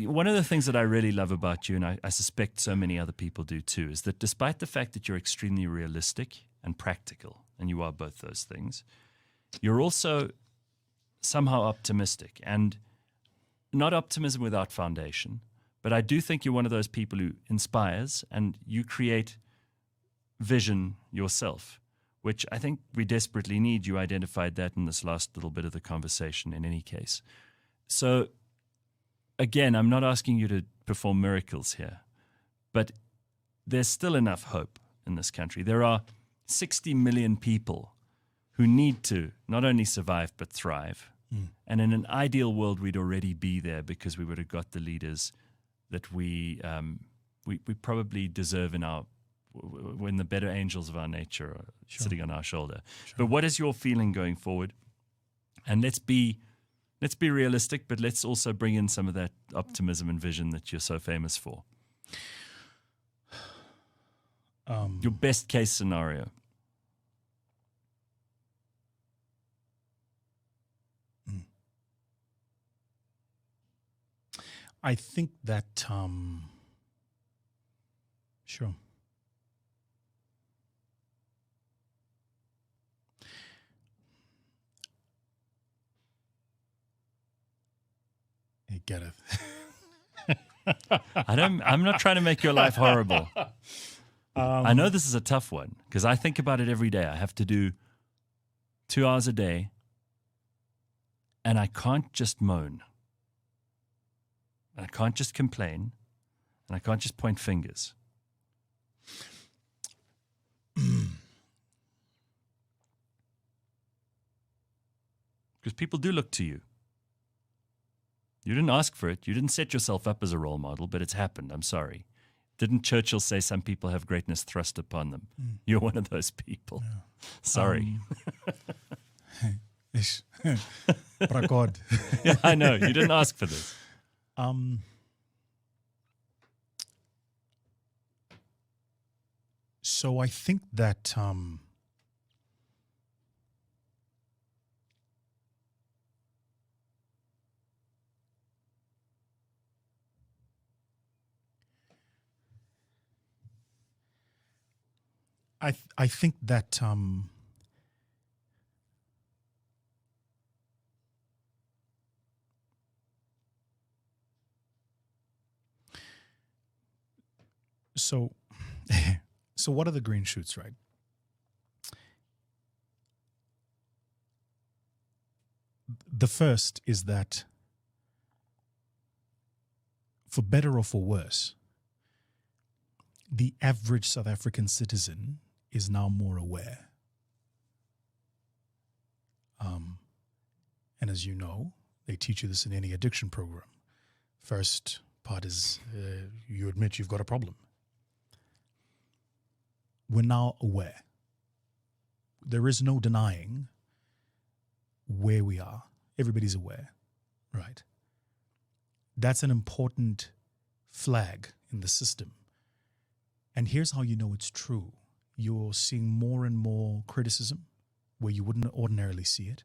one of the things that I really love about you, and I suspect so many other people do too, is that despite the fact that you're extremely realistic and practical, and you are both those things, you're also somehow optimistic, and not optimism without foundation. But I do think you're one of those people who inspires, and you create vision yourself, which I think we desperately need. You identified that in this last little bit of the conversation in any case. So again, I'm not asking you to perform miracles here, but there's still enough hope in this country. There are 60 million people who need to not only survive but thrive. And in an ideal world, we'd already be there because we would have got the leaders that we probably deserve when the better angels of our nature are sitting on our shoulder. But what is your feeling going forward? And let's be realistic, but let's also bring in some of that optimism and vision that you're so famous for. Your best case scenario. I think that, sure. You get it. I'm not trying to make your life horrible. I know this is a tough one because I think about it every day. I have to do 2 hours a day, and I can't just moan. And I can't just complain, and I can't just point fingers. Because people do look to you. You didn't ask for it. You didn't set yourself up as a role model, but it's happened. I'm sorry. Didn't Churchill say some people have greatness thrust upon them? You're one of those people. Yeah. Sorry. God. Yeah, I know. You didn't ask for this. So I think that I think that so what are the green shoots, right? The first is that, for better or for worse, the average South African citizen is now more aware. And as you know, they teach you this in any addiction program. First part is you admit you've got a problem. We're now aware. There is no denying where we are. Everybody's aware, right? That's an important flag in the system. And here's how you know it's true. You're seeing more and more criticism where you wouldn't ordinarily see it.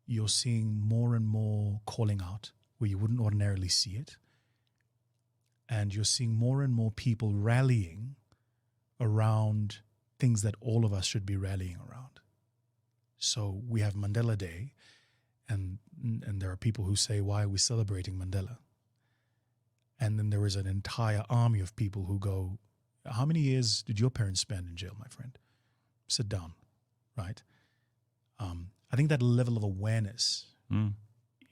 You're seeing more and more calling out where you wouldn't ordinarily see it. And you're seeing more and more people rallying around things that all of us should be rallying around. So we have Mandela Day, and there are people who say, why are we celebrating Mandela? And then there is an entire army of people who go, how many years did your parents spend in jail, my friend? Sit down, right? I think that level of awareness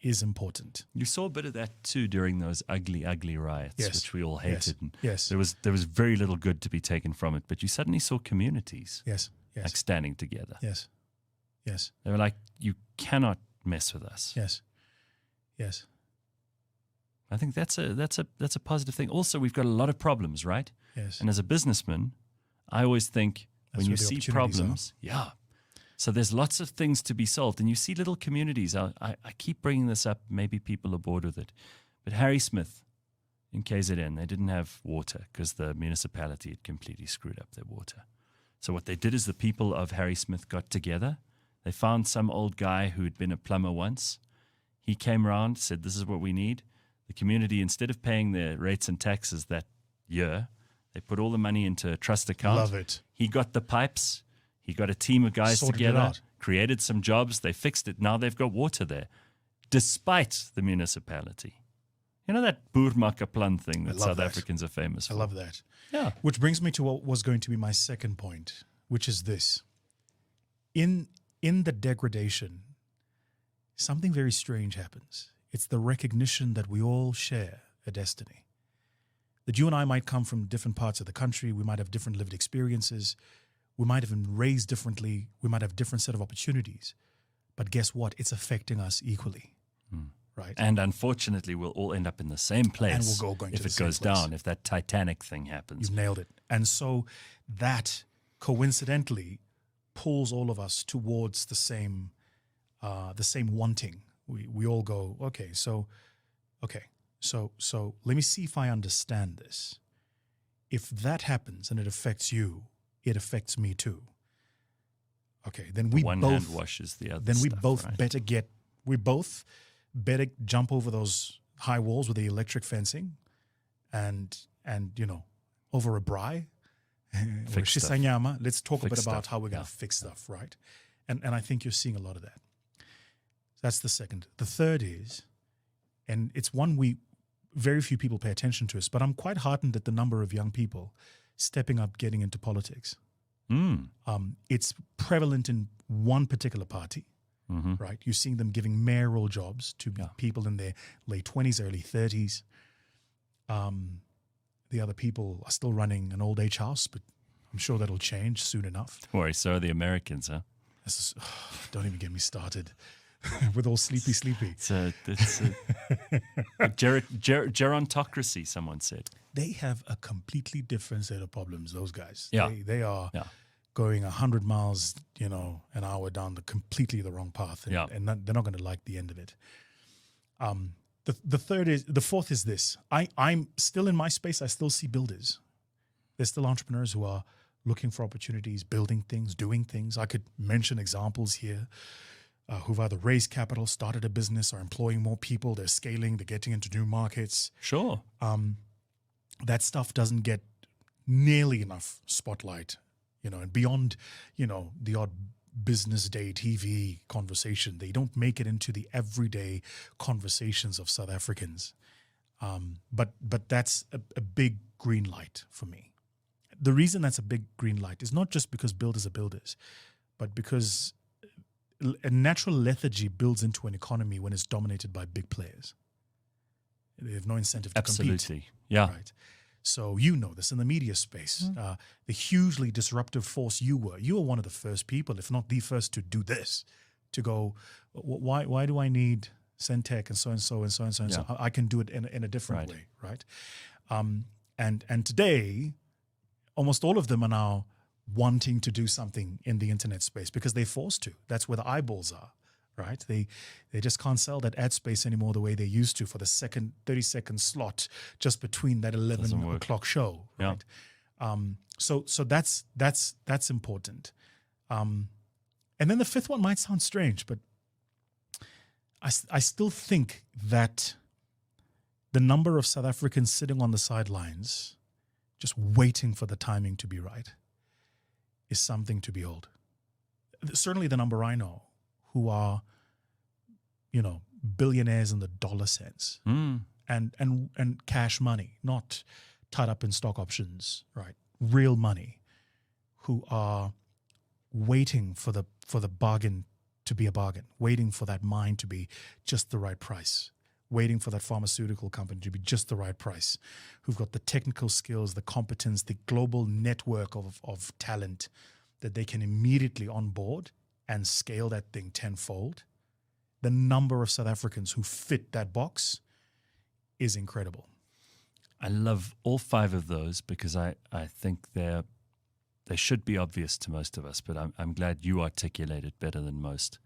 is important. You saw a bit of that too during those ugly, ugly riots, which we all hated. Yes. And there was very little good to be taken from it, but you suddenly saw communities like standing together. Yes. They were like, you cannot mess with us. Yes. I think that's a positive thing. Also, we've got a lot of problems, right? Yes. And as a businessman, I always think when you see problems, so there's lots of things to be solved. And you see little communities. I keep bringing this up. Maybe people are bored with it. But Harry Smith in KZN, they didn't have water because the municipality had completely screwed up their water. So what they did is the people of Harry Smith got together. They found some old guy who'd been a plumber once. He came around, said, this is what we need. The community, instead of paying their rates and taxes that year, they put all the money into a trust account. Love it. He got the pipes. He got a team of guys Sorted it together, out. created some jobs. They fixed it. Now they've got water there, despite the municipality. You know that Boermakaplan thing that love South that. Africans are famous for? I love that. Yeah. Which brings me to what was going to be my second point, which is this. In the degradation, something very strange happens. It's the recognition that we all share a destiny. That you and I might come from different parts of the country. We might have different lived experiences. We might have been raised differently. We might have different set of opportunities. But guess what? It's affecting us equally. Right? And unfortunately, we'll all end up in the same place And we'll go going if to the it same goes place. down, if that Titanic thing happens. You've nailed it. And so that coincidentally pulls all of us towards the same wanting. We all go, so let me see if I understand this. If that happens and it affects you, it affects me too. Okay, then we One both hand washes the other. then we stuff, both right? better jump over those high walls with the electric fencing and over a braai or Fix stuff. shisanyama. Let's talk a Fix bit about stuff, how we're going yeah. to fix stuff, right? And I think you're seeing a lot of that. That's the second. The third is, and it's one very few people pay attention to us, but I'm quite heartened at the number of young people stepping up, getting into politics. It's prevalent in one particular party, right? You're seeing them giving mayoral jobs to people in their late 20s, early 30s. The other people are still running an old age house, but I'm sure that'll change soon enough. Don't worry, so are the Americans, huh? Don't even get me started with all sleepy. It's a gerontocracy, someone said. They have a completely different set of problems, those guys. Yeah. They are going 100 miles, an hour down completely the wrong path, and they're not going to like the end of it. The fourth is this. I'm still in my space. I still see builders. There's still entrepreneurs who are looking for opportunities, building things, doing things. I could mention examples here who've either raised capital, started a business, or employing more people. They're scaling. They're getting into new markets. Sure. That stuff doesn't get nearly enough spotlight, and beyond, the odd business day TV conversation. They don't make it into the everyday conversations of South Africans. But that's a big green light for me. The reason that's a big green light is not just because builders are builders, but because a natural lethargy builds into an economy when it's dominated by big players. They have no incentive to compete. Absolutely. Yeah. Right. So this in the media space, the hugely disruptive force you were one of the first people, if not the first, to do this, to go, why do I need Centec and so and so and so and so and so? I can do it in a different way, right? And today, almost all of them are now wanting to do something in the internet space because they're forced to. That's where the eyeballs are. Right, they just can't sell that ad space anymore the way they used to for the 30-second slot just between that 11 o'clock show. Right, so that's important. And then the fifth one might sound strange, but I still think that the number of South Africans sitting on the sidelines, just waiting for the timing to be right, is something to behold. Certainly, the number I know who are, billionaires in the dollar sense and cash money, not tied up in stock options, right? Real money, who are waiting for the bargain to be a bargain, waiting for that mine to be just the right price, waiting for that pharmaceutical company to be just the right price, who've got the technical skills, the competence, the global network of talent that they can immediately onboard and scale that thing tenfold. The number of South Africans who fit that box is incredible. I love all five of those because I think they should be obvious to most of us, but I'm glad you articulate it better than most.